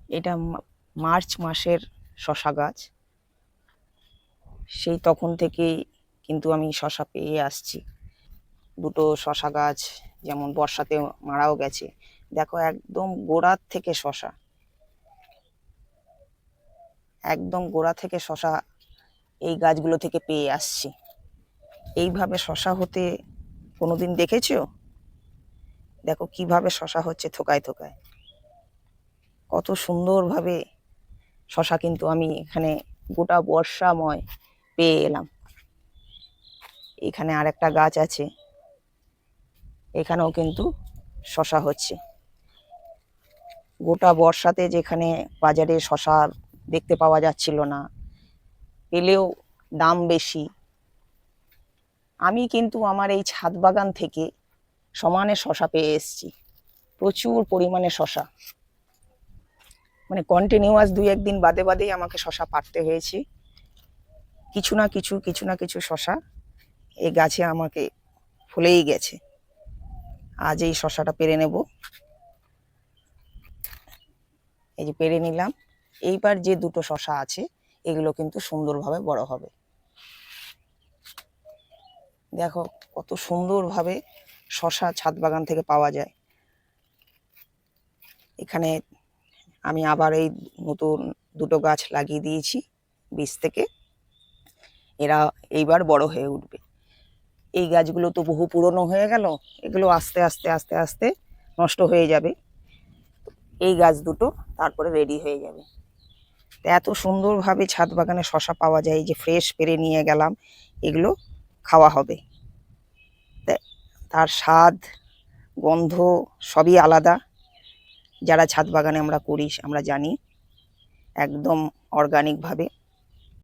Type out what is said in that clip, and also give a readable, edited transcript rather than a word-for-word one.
এটা মার্চ মাসের শশা গাছ। সেই তখন থেকেই কিন্তু আমি শশা পেয়ে আসছি। দুটো শশা গাছ যেমন বর্ষাতে মারাও গেছে, দেখো একদম গোড়ার থেকে শশা, একদম গোড়া থেকে শশা এই গাছগুলো থেকে পেয়ে আসছি। এইভাবে শশা হতে কোনোদিন দেখেছো? দেখো কিভাবে শশা হচ্ছে থোকায় থোকায়, কত সুন্দরভাবে শশা কিন্তু আমি এখানে গোটা বর্ষাময় পেয়ে এলাম। এখানে আরেকটা গাছ আছে, এখানেও কিন্তু শশা হচ্ছে। গোটা বর্ষাতে যেখানে বাজারে শশা দেখতে পাওয়া যাচ্ছিল না, পেলেও দাম বেশি, আমি কিন্তু আমার এই ছাদ বাগান থেকে সমানে শশা পেয়ে এসেছি। প্রচুর পরিমাণে শশা, মানে কন্টিনিউয়াস 2-1 দিন বাদে বাদেই আমাকে শশা পাড়তে হয়েছে। কিছু না কিছু শশা এই গাছে আমাকে ফলেই গেছে। আজ এই শশাটা পেরে নেব, এই যে পেরে নিলাম। এইবার যে দুটো শশা আছে এগুলো কিন্তু সুন্দরভাবে বড় হবে। দেখো কত সুন্দরভাবে শশা ছাদ বাগান থেকে পাওয়া যায়। এখানে আমি আবার এই নতুন দুটো গাছ লাগিয়ে দিয়েছি বীজ থেকে, এরা এইবার বড় হয়ে উঠবে। এই গাছগুলো তো বহু পুরনো হয়ে গেল, এগুলো আস্তে আস্তে আস্তে আস্তে নষ্ট হয়ে যাবে। এই গাছ দুটো তারপরে রেডি হয়ে যাবে। এত সুন্দরভাবে ছাদ বাগানে শশা পাওয়া যায়, যে ফ্রেশ পেরে নিয়ে গেলাম, এগুলো খাওয়া হবে। তার স্বাদ, গন্ধ সবই আলাদা। যারা ছাদ বাগানে আমরা করি আমরা জানি, একদম অর্গানিকভাবে